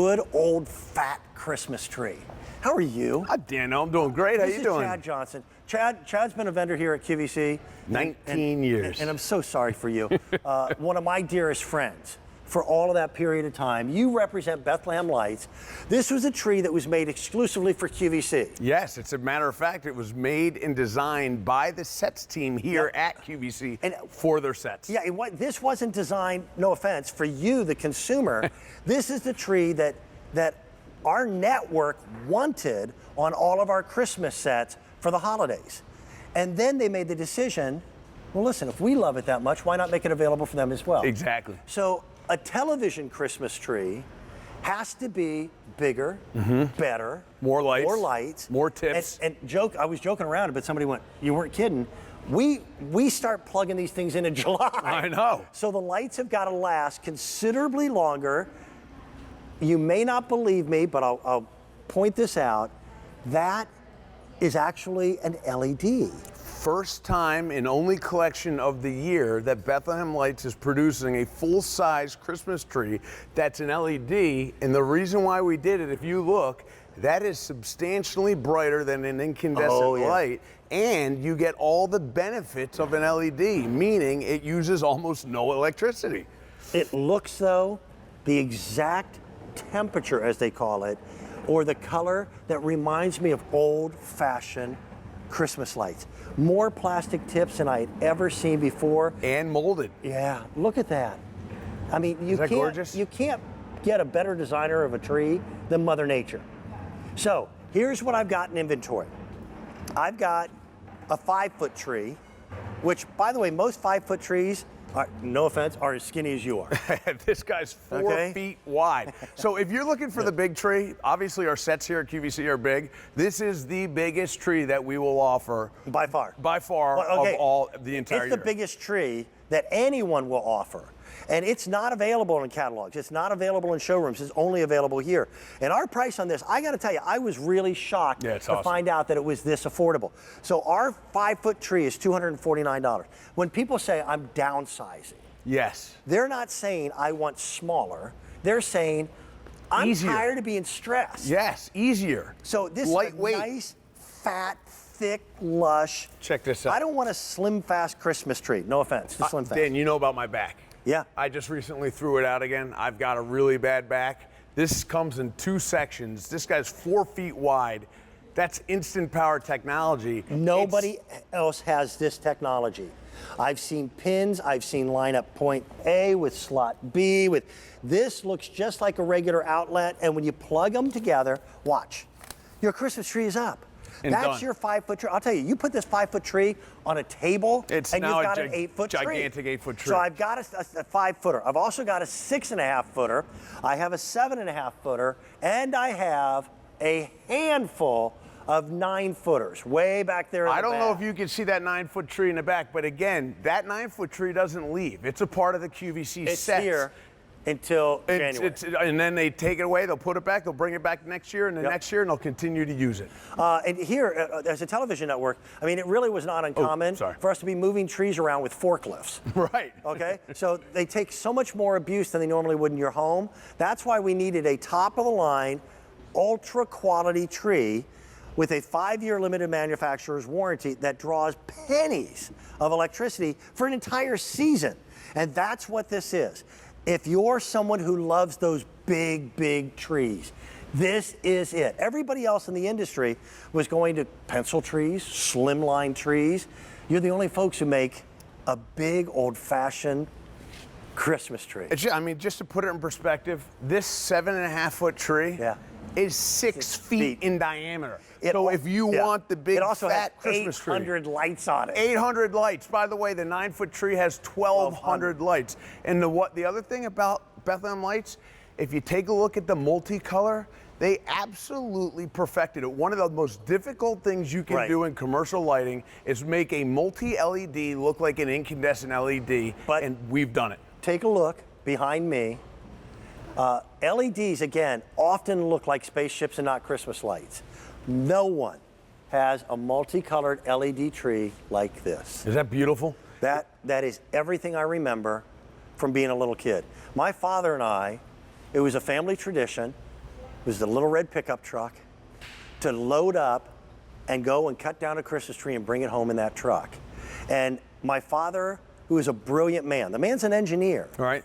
good old fat Christmas tree. How are you? Dano, I'm doing great. How you doing? Chad Johnson. Chad's been a vendor here at QVC. 19 years. And I'm so sorry for you. One of my dearest friends for all of that period of time. You represent Bethlehem Lights. This was a tree that was made exclusively for QVC. Yes, it's a matter of fact, it was made and designed by the sets team here at QVC for their sets. Yeah, this wasn't designed, no offense, for you, the consumer. This is the tree that our network wanted on all of our Christmas sets for the holidays. And then they made the decision, well, listen, if we love it that much, why not make it available for them as well? Exactly. So a television Christmas tree has to be bigger, better, more lights, more tips. And I was joking around, but somebody went, you weren't kidding. We start plugging these things in July. I know. So the lights have got to last considerably longer. You may not believe me, but I'll point this out. That is actually an LED. First time and only collection of the year that Bethlehem Lights is producing a full-size Christmas tree that's an LED. And the reason why we did it, if you look, that is substantially brighter than an incandescent light. And you get all the benefits of an LED, meaning it uses almost no electricity. It looks, though, the exact temperature, as they call it, or the color that reminds me of old-fashioned Christmas lights. More plastic tips than I had ever seen before. And molded. Yeah, look at that. I mean, you can't get a better designer of a tree than Mother Nature. So here's what I've got in inventory. I've got a 5-foot tree, which, by the way, most 5-foot trees, no offense, are as skinny as you are. This guy's 4 feet wide. So if you're looking for the big tree, obviously our sets here at QVC are big. This is the biggest tree that we will offer. By far. By far, of all the entire year. It's the biggest tree that anyone will offer. And it's not available in catalogs. It's not available in showrooms. It's only available here. And our price on this, I got to tell you, I was really shocked to find out that it was this affordable. So our 5-foot tree is $249. When people say I'm downsizing, yes, they're not saying I want smaller. They're saying I'm tired of being stressed. Yes, easier. So this is a nice, fat, thick, lush. Check this out. I don't want a slim, fast Christmas tree. No offense to slim, fast. Dan, you know about my back. Yeah. I just recently threw it out again. I've got a really bad back. This comes in 2 sections. This guy's 4 feet wide. That's instant power technology. Nobody else has this technology. I've seen pins, I've seen line up point A with slot B. This looks just like a regular outlet, and when you plug them together, watch, your Christmas tree is up. That's your 5-foot tree. I'll tell you, you put this 5-foot tree on a table, and you've got an 8-foot tree. Gigantic 8-foot tree. So I've got a 5-footer. I've also got a 6.5-footer. I have a 7.5-footer, and I have a handful of 9-footers way back there in the back. I don't know if you can see that 9-foot tree in the back, but again, that 9-foot tree doesn't leave. It's a part of the QVC it's sets. Here until January. And then they take it away, they'll put it back, they'll bring it back next year, and the next year, and they'll continue to use it. And here, as a television network, I mean, it really was not uncommon for us to be moving trees around with forklifts. Right. Okay? So they take so much more abuse than they normally would in your home. That's why we needed a top-of-the-line, ultra-quality tree with a 5-year limited manufacturer's warranty that draws pennies of electricity for an entire season. And that's what this is. If you're someone who loves those big, big trees, this is it. Everybody else in the industry was going to pencil trees, slimline trees. You're the only folks who make a big, old-fashioned Christmas tree. I mean, just to put it in perspective, this 7.5-foot tree is 6 feet in diameter. So if you want the big, fat Christmas tree. 800 lights on it. 800 lights. By the way, the 9-foot tree has 1,200 lights. And the other thing about Bethlehem Lights, if you take a look at the multicolor, they absolutely perfected it. One of the most difficult things you can do in commercial lighting is make a multi-LED look like an incandescent LED, and we've done it. Take a look behind me. LEDs, again, often look like spaceships and not Christmas lights. No one has a multicolored LED tree like this. Is that beautiful? That is everything I remember from being a little kid. My father and I, it was a family tradition. was the little red pickup truck to load up and go and cut down a Christmas tree and bring it home in that truck. And my father, who is a brilliant man, the man's an engineer. Right.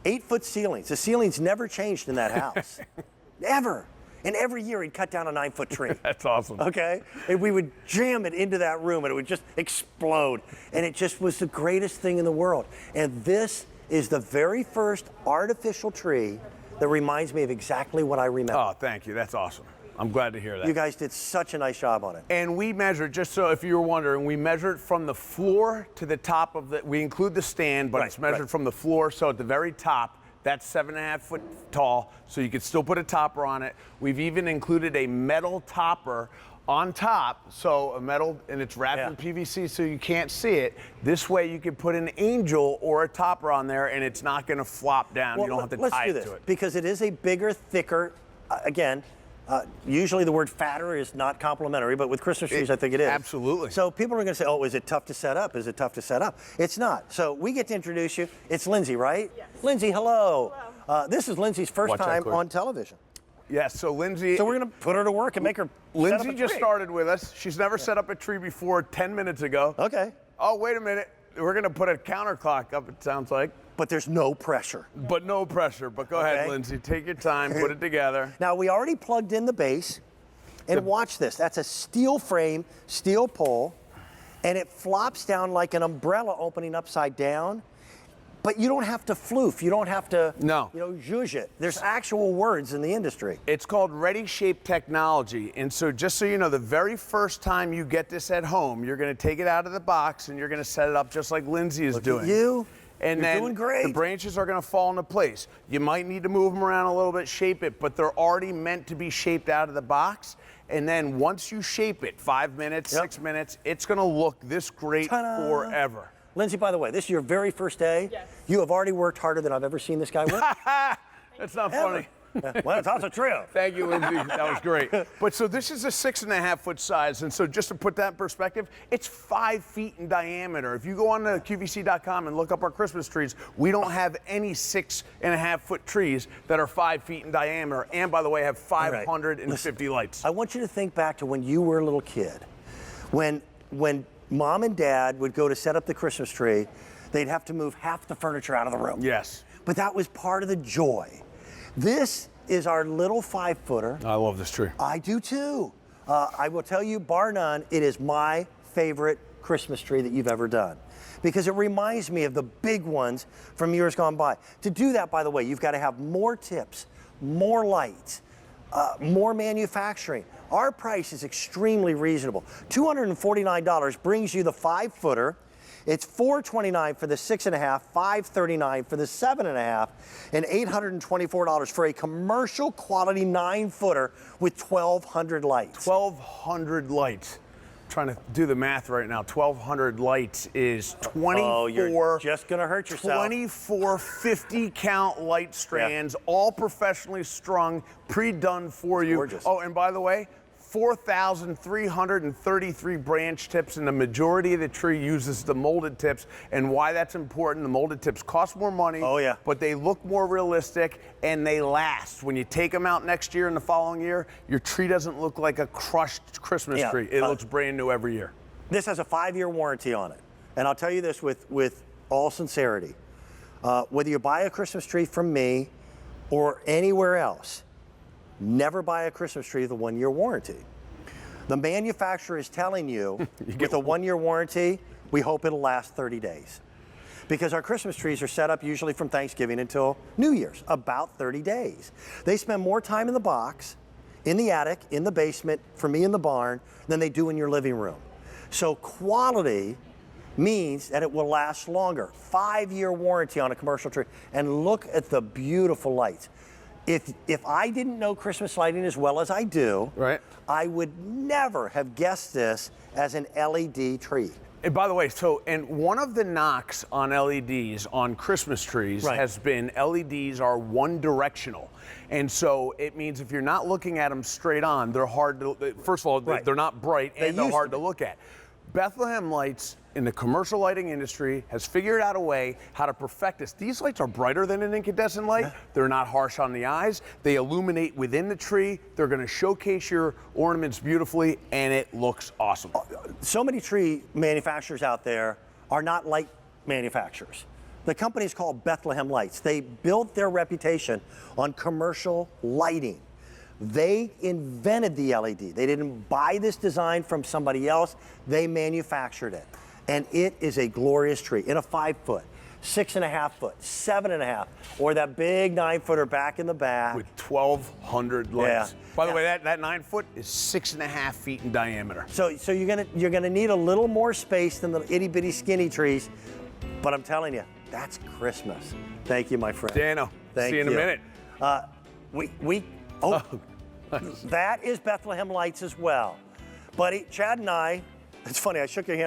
8-foot ceilings. The ceilings never changed in that house. Never. And every year he'd cut down a 9-foot tree. That's awesome. Okay? And we would jam it into that room and it would just explode. And it just was the greatest thing in the world. And this is the very first artificial tree that reminds me of exactly what I remember. Oh, thank you. That's awesome. I'm glad to hear that. You guys did such a nice job on it. And we measured, just so if you were wondering, we measured from the floor to the top of the, we include the stand, but it's measured from the floor, so at the very top, that's 7.5 foot tall, so you could still put a topper on it. We've even included a metal topper on top, so a metal, and it's wrapped in PVC so you can't see it. This way you can put an angel or a topper on there and it's not gonna flop down. Well, you don't have to tie it to it. Because it is a bigger, thicker, again, usually the word fatter is not complimentary, but with Christmas trees, I think it is. Absolutely. So people are going to say, oh, is it tough to set up? Is it tough to set up? It's not. So we get to introduce you. It's Lindsay, right? Yes. Lindsay, hello. This is Lindsay's first Watch time on television. Yes, so Lindsay. So we're going to put her to work and make her Lindsay set up a just tree. started with us. She's never set up a tree before 10 minutes ago. Okay. Oh, wait a minute. We're going to put a counterclock up, it sounds like. But there's no pressure. But no pressure. But go ahead, Lindsay. Take your time. Put it together. Now, we already plugged in the base. And watch this. That's a steel frame, steel pole, and it flops down like an umbrella opening upside down. But you don't have to floof. You don't have to, zhuzh it. There's actual words in the industry. It's called Ready Shape Technology. And so just so you know, the very first time you get this at home, you're going to take it out of the box and you're going to set it up just like Lindsay is doing. Look at you. And You're then doing great. the branches are going to fall into place. You might need to move them around a little bit, shape it, but they're already meant to be shaped out of the box. And then once you shape it, 5 minutes, 6 minutes, it's going to look this great forever. Lindsay, by the way, this is your very first day. Yes. You have already worked harder than I've ever seen this guy work. That's not funny. Well, it's also true. Thank you, Lindsay. That was great. But so this is a 6.5 foot size. And so just to put that in perspective, it's 5 feet in diameter. If you go on to QVC.com and look up our Christmas trees, we don't have any 6.5 foot trees that are 5 feet in diameter. And by the way, have 550 lights. I want you to think back to when you were a little kid. When mom and dad would go to set up the Christmas tree, they'd have to move half the furniture out of the room. Yes. But that was part of the joy. This is our little 5-footer. I love this tree. I do too. I will tell you, bar none, it is my favorite Christmas tree that you've ever done, because it reminds me of the big ones from years gone by. To do that, by the way, you've got to have more tips, more lights, more manufacturing. Our price is extremely reasonable. $249 brings you the 5-footer. It's $429 for the 6.5, $539 for the 7.5, and $824 for a commercial quality 9-footer with 1,200 lights. 1,200 lights. I'm trying to do the math right now. 1,200 lights is 24. Oh, you're just gonna hurt yourself. 24 50 count light strands, all professionally strung, pre-done for you. Gorgeous. Oh, and by the way, 4,333 branch tips, and the majority of the tree uses the molded tips. And why that's important, the molded tips cost more money, but they look more realistic and they last. When you take them out next year and the following year, your tree doesn't look like a crushed Christmas tree. It looks brand new every year. This has a 5-year warranty on it. And I'll tell you this with all sincerity. Whether you buy a Christmas tree from me or anywhere else, never buy a Christmas tree with a 1-year warranty. The manufacturer is telling you, with a 1-year warranty, we hope it'll last 30 days. Because our Christmas trees are set up usually from Thanksgiving until New Year's, about 30 days. They spend more time in the box, in the attic, in the basement, for me in the barn, than they do in your living room. So quality means that it will last longer. 5-year warranty on a commercial tree. And look at the beautiful lights. If I didn't know Christmas lighting as well as I do, I would never have guessed this as an LED tree. And by the way, and one of the knocks on LEDs on Christmas trees has been LEDs are one directional. And so it means if you're not looking at them straight on, they're hard to, first of all, they're not bright and they're hard to look at. Bethlehem Lights in the commercial lighting industry has figured out a way how to perfect this. These lights are brighter than an incandescent light. They're not harsh on the eyes. They illuminate within the tree. They're going to showcase your ornaments beautifully, and it looks awesome. So many tree manufacturers out there are not light manufacturers. The company is called Bethlehem Lights. They built their reputation on commercial lighting. They invented the LED. They didn't buy this design from somebody else. They manufactured it. And it is a glorious tree in a 5-foot, 6.5 foot, 7.5, or that big 9-footer back in the back. With 1,200 lights. Yeah. By the way, that 9 foot is 6.5 feet in diameter. So you're gonna need a little more space than the itty bitty skinny trees, but I'm telling you, that's Christmas. Thank you, my friend. Dano, Thank see you in a minute. That is Bethlehem Lights as well. Buddy, Chad and I, it's funny, I shook your hand